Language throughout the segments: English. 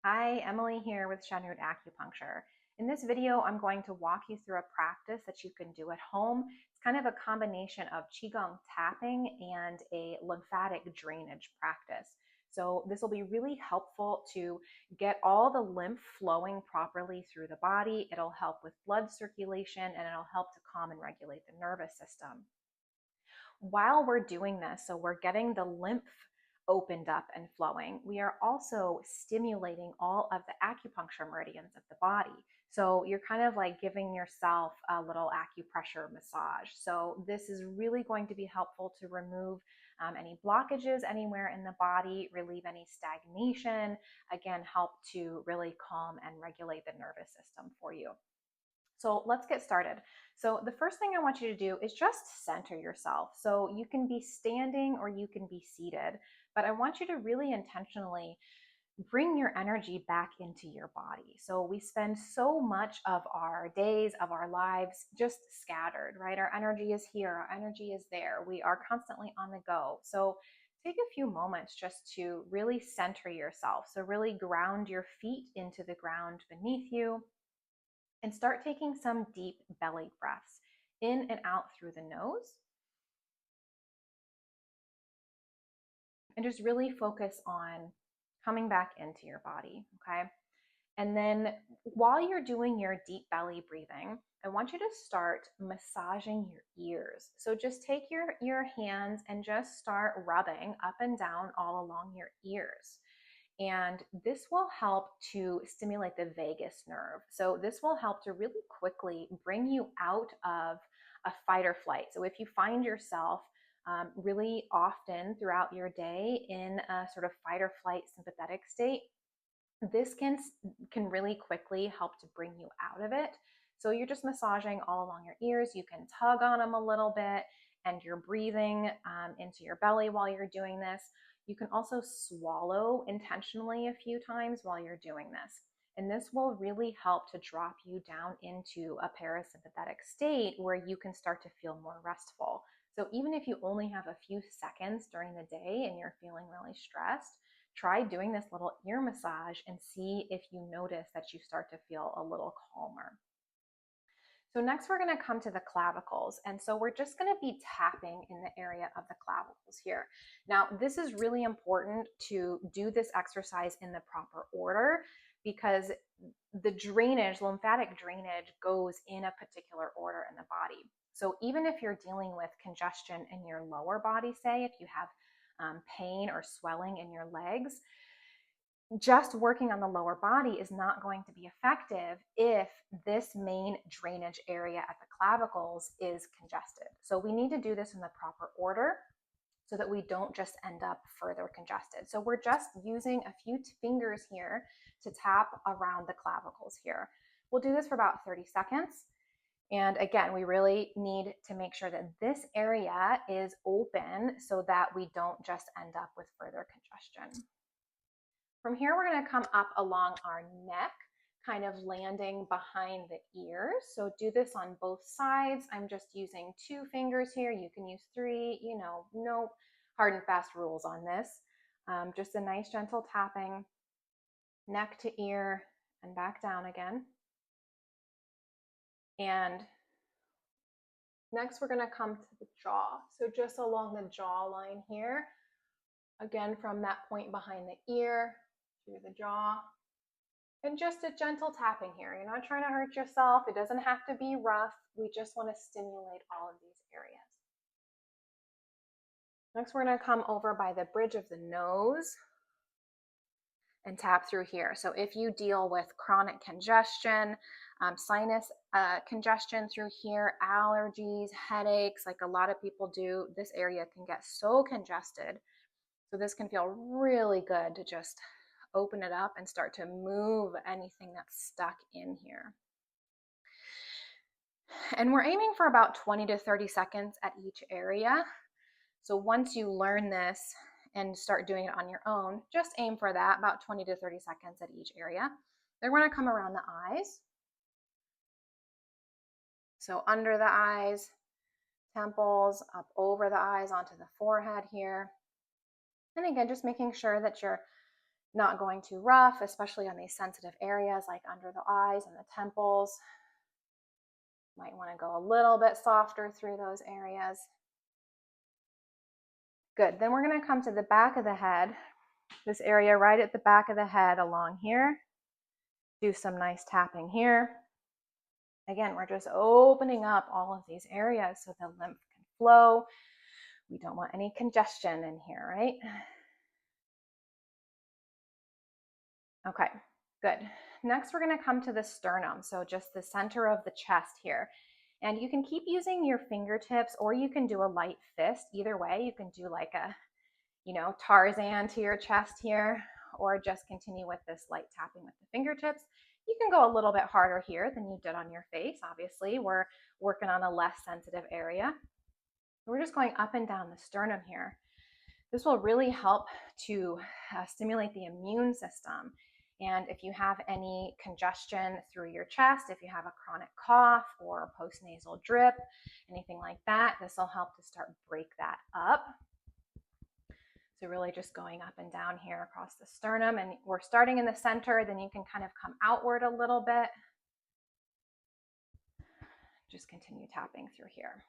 Hi, Emily here with Shannon Acupuncture. In this video, I'm going to walk you through a practice that you can do at home. It's kind of a combination of Qi Gong tapping and a lymphatic drainage practice. So this will be really helpful to get all the lymph flowing properly through the body. It'll help with blood circulation and it'll help to calm and regulate the nervous system. While we're doing this, so we're getting the lymph opened up and flowing, we are also stimulating all of the acupuncture meridians of the body. So you're kind of like giving yourself a little acupressure massage. So this is really going to be helpful to remove any blockages anywhere in the body, relieve any stagnation, again, help to really calm and regulate the nervous system for you. So let's get started. So the first thing I want you to do is just center yourself. So you can be standing or you can be seated, but I want you to really intentionally bring your energy back into your body. So we spend so much of our days, of our lives just scattered, right? Our energy is here, our energy is there. We are constantly on the go. So take a few moments just to really center yourself. So really ground your feet into the ground beneath you and start taking some deep belly breaths in and out through the nose. And just really focus on coming back into your body, okay? And then while you're doing your deep belly breathing, I want you to start massaging your ears. So just take your hands and just start rubbing up and down all along your ears. And this will help to stimulate the vagus nerve. So this will help to really quickly bring you out of a fight or flight. So if you find yourself really often throughout your day in a sort of fight or flight sympathetic state, this can really quickly help to bring you out of it. So you're just massaging all along your ears. You can tug on them a little bit, and you're breathing into your belly while you're doing this. You can also swallow intentionally a few times while you're doing this. And this will really help to drop you down into a parasympathetic state where you can start to feel more restful. So even if you only have a few seconds during the day and you're feeling really stressed, try doing this little ear massage and see if you notice that you start to feel a little calmer. So next we're going to come to the clavicles. And so we're just going to be tapping in the area of the clavicles here. Now, this is really important to do this exercise in the proper order because the drainage, lymphatic drainage, goes in a particular order in the body. So even if you're dealing with congestion in your lower body, say if you have pain or swelling in your legs, just working on the lower body is not going to be effective if this main drainage area at the clavicles is congested. So we need to do this in the proper order so that we don't just end up further congested. So we're just using a few fingers here to tap around the clavicles here. We'll do this for about 30 seconds. And again, we really need to make sure that this area is open so that we don't just end up with further congestion. From here, we're going to come up along our neck, kind of landing behind the ears. So do this on both sides. I'm just using 2 fingers here. You can use 3, no hard and fast rules on this. Just a nice gentle tapping, neck to ear and back down again. And next, we're going to come to the jaw. So just along the jawline here, again, from that point behind the ear through the jaw. And just a gentle tapping here. You're not trying to hurt yourself. It doesn't have to be rough. We just want to stimulate all of these areas. Next, we're going to come over by the bridge of the nose and tap through here. So if you deal with chronic congestion, sinus congestion through here, allergies, headaches, like a lot of people do, this area can get so congested. So this can feel really good to just open it up and start to move anything that's stuck in here. And we're aiming for about 20 to 30 seconds at each area. So once you learn this and start doing it on your own, just aim for that, about 20 to 30 seconds at each area. Then we're going to come around the eyes. So under the eyes, temples, up over the eyes, onto the forehead here. And again, just making sure that you're not going too rough, especially on these sensitive areas like under the eyes and the temples. Might want to go a little bit softer through those areas. Good. Then we're going to come to the back of the head, this area right at the back of the head along here. Do some nice tapping here. Again, we're just opening up all of these areas so the lymph can flow. We don't want any congestion in here, right? Okay, good. Next, we're going to come to the sternum, so just the center of the chest here. And you can keep using your fingertips, or you can do a light fist. Either way, you can do like a, Tarzan to your chest here, or just continue with this light tapping with the fingertips. You can go a little bit harder here than you did on your face. Obviously, we're working on a less sensitive area. We're just going up and down the sternum here. This will really help to stimulate the immune system. And if you have any congestion through your chest, if you have a chronic cough or postnasal drip, anything like that, this will help to start break that up. So really just going up and down here across the sternum, and we're starting in the center, then you can kind of come outward a little bit. Just continue tapping through here.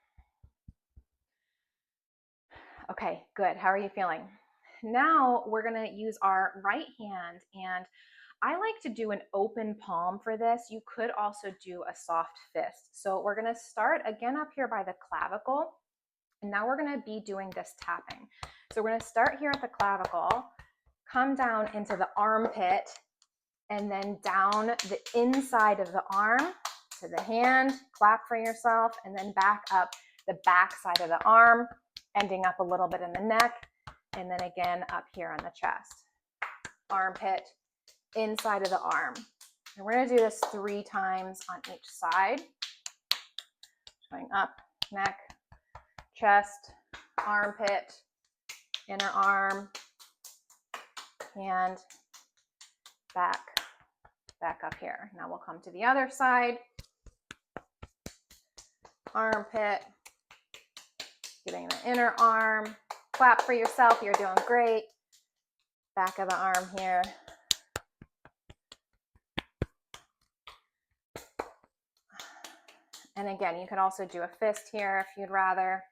Okay, good. How are you feeling? Now we're gonna use our right hand, and I like to do an open palm for this. You could also do a soft fist. So we're gonna start again up here by the clavicle, and now we're gonna be doing this tapping. So we're gonna start here at the clavicle, come down into the armpit, and then down the inside of the arm to the hand, clap for yourself, and then back up the back side of the arm, ending up a little bit in the neck, and then again up here on the chest. Armpit, inside of the arm. And we're going to do this 3 times on each side. Going up, neck, chest, armpit, inner arm, and back up here. Now we'll come to the other side. Armpit, getting the inner arm. Clap for yourself, you're doing great. Back of the arm here. And again, you can also do a fist here if you'd rather.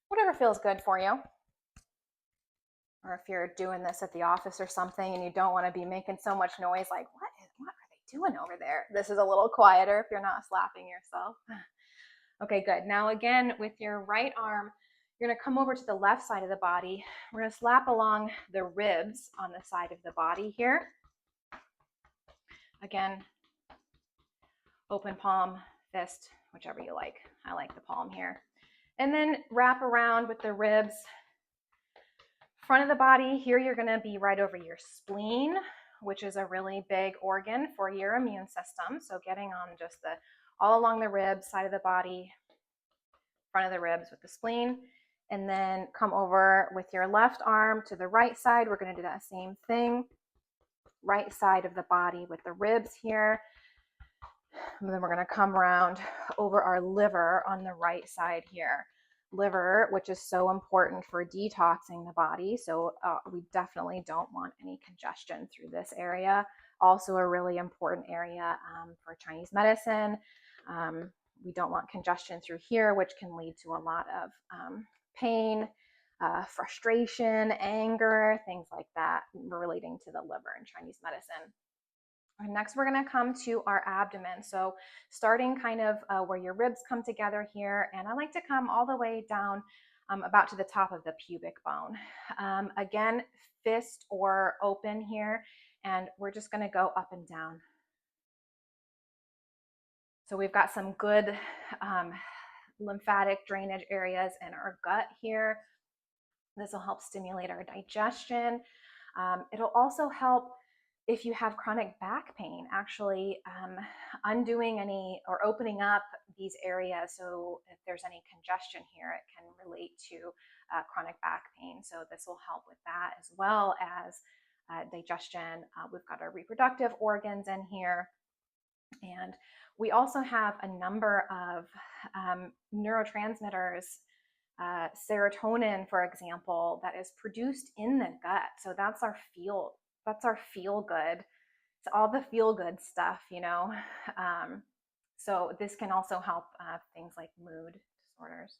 Whatever feels good for you. Or if you're doing this at the office or something and you don't want to be making so much noise, like, what are they doing over there? This is a little quieter if you're not slapping yourself. Okay, good. Now again, with your right arm, you're going to come over to the left side of the body. We're going to slap along the ribs on the side of the body here. Again, open palm, fist, whichever you like. I like the palm here. And then wrap around with the ribs. Front of the body, here you're going to be right over your spleen, which is a really big organ for your immune system. So getting on just all along the ribs, side of the body, front of the ribs with the spleen. And then come over with your left arm to the right side. We're going to do that same thing. Right side of the body with the ribs here. And then we're going to come around over our liver on the right side here. Liver, which is so important for detoxing the body. So we definitely don't want any congestion through this area. Also a really important area for Chinese medicine. We don't want congestion through here, which can lead to a lot of pain, frustration, anger, things like that relating to the liver in Chinese medicine. And next, we're going to come to our abdomen. So starting kind of where your ribs come together here. And I like to come all the way down about to the top of the pubic bone. Again, fist or open here. And we're just going to go up and down. So we've got some good lymphatic drainage areas in our gut here. This will help stimulate our digestion. It'll also help if you have chronic back pain, actually undoing any or opening up these areas. So if there's any congestion here, it can relate to chronic back pain. So this will help with that, as well as digestion. We've got our reproductive organs in here. And we also have a number of neurotransmitters serotonin, for example, that is produced in the gut. So that's our feel good. It's all the feel good stuff, you know. So this can also help things like mood disorders.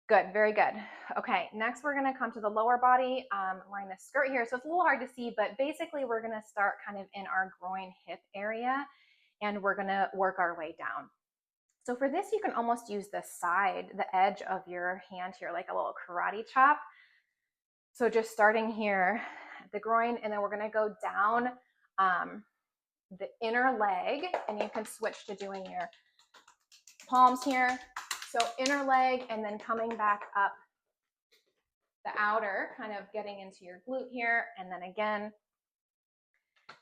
Good, very good. Okay, next we're gonna come to the lower body. I'm wearing this skirt here, so it's a little hard to see, but basically we're gonna start kind of in our groin hip area, and we're gonna work our way down. So for this, you can almost use the side, the edge of your hand here, like a little karate chop. So just starting here at the groin, and then we're gonna go down the inner leg, and you can switch to doing your palms here. So inner leg, and then coming back up the outer, kind of getting into your glute here, and then again,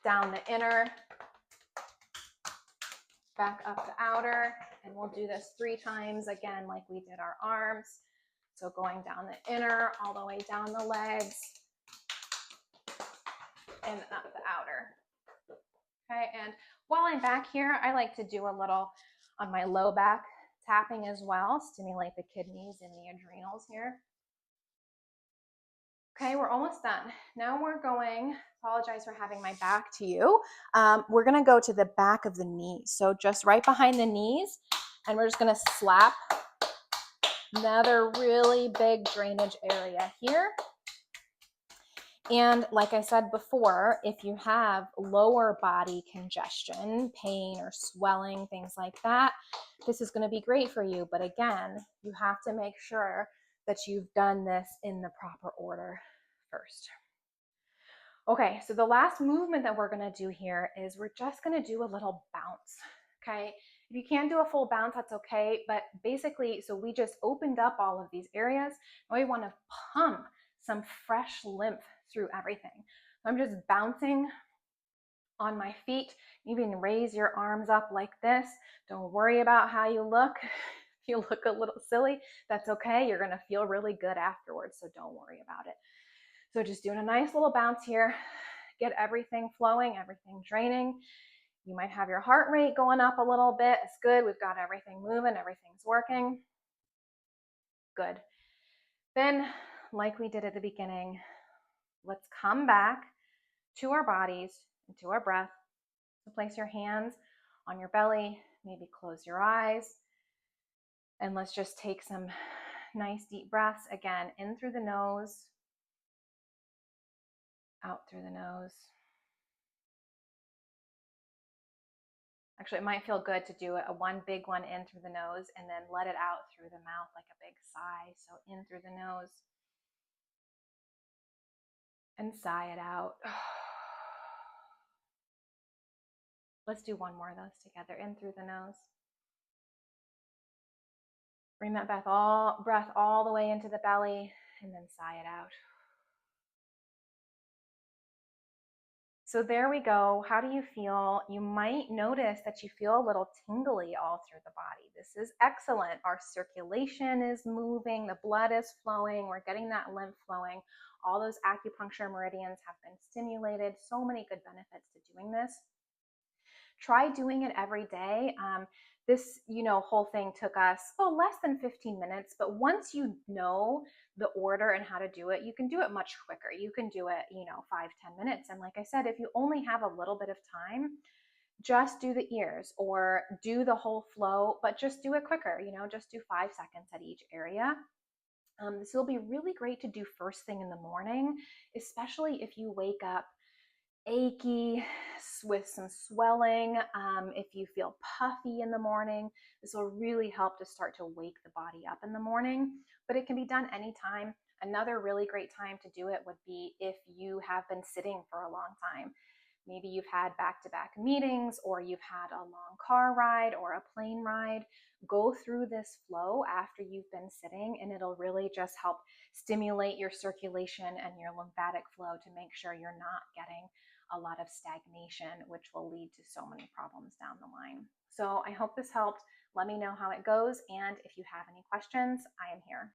down the inner, back up the outer, and we'll do this 3 times again like we did our arms. So going down the inner, all the way down the legs, and up the outer. Okay, and while I'm back here, I like to do a little on my low back tapping as well, stimulate the kidneys and the adrenals here. Okay, we're almost done. Now we're going, apologize for having my back to you. We're gonna go to the back of the knees. So just right behind the knees, and we're just gonna slap another really big drainage area here. And like I said before, if you have lower body congestion, pain or swelling, things like that, this is going to be great for you. But again, you have to make sure that you've done this in the proper order first. Okay, so the last movement that we're going to do here is we're just going to do a little bounce. Okay, if you can't do a full bounce, that's okay. But basically, so we just opened up all of these areas. Now we want to pump some fresh lymph through everything. So I'm just bouncing on my feet. You can raise your arms up like this. Don't worry about how you look. If you look a little silly, that's okay. You're going to feel really good afterwards, so don't worry about it. So just doing a nice little bounce here. Get everything flowing, everything draining. You might have your heart rate going up a little bit. It's good. We've got everything moving. Everything's working. Good. Then, like we did at the beginning, let's come back to our bodies and to our breath. So place your hands on your belly, maybe close your eyes, and let's just take some nice deep breaths. Again, in through the nose, out through the nose. Actually, it might feel good to do one big one in through the nose and then let it out through the mouth like a big sigh. So in through the nose and sigh it out. Let's do one more of those together. In through the nose. Bring that breath all the way into the belly and then sigh it out. So there we go. How do you feel? You might notice that you feel a little tingly all through the body. This is excellent. Our circulation is moving, the blood is flowing, we're getting that lymph flowing. All those acupuncture meridians have been stimulated. So many good benefits to doing this. Try doing it every day. This, whole thing took us less than 15 minutes, but once you know the order and how to do it, you can do it much quicker. You can do it, 5-10 minutes. And like I said, if you only have a little bit of time, just do the ears or do the whole flow, but just do it quicker, just do 5 seconds at each area. This will be really great to do first thing in the morning, especially if you wake up achy with some swelling. If you feel puffy in the morning, this will really help to start to wake the body up in the morning, but it can be done anytime. Another really great time to do it would be if you have been sitting for a long time. Maybe you've had back-to-back meetings, or you've had a long car ride or a plane ride. Go through this flow after you've been sitting, and it'll really just help stimulate your circulation and your lymphatic flow to make sure you're not getting a lot of stagnation, which will lead to so many problems down the line. So I hope this helped. Let me know how it goes, and if you have any questions, I am here.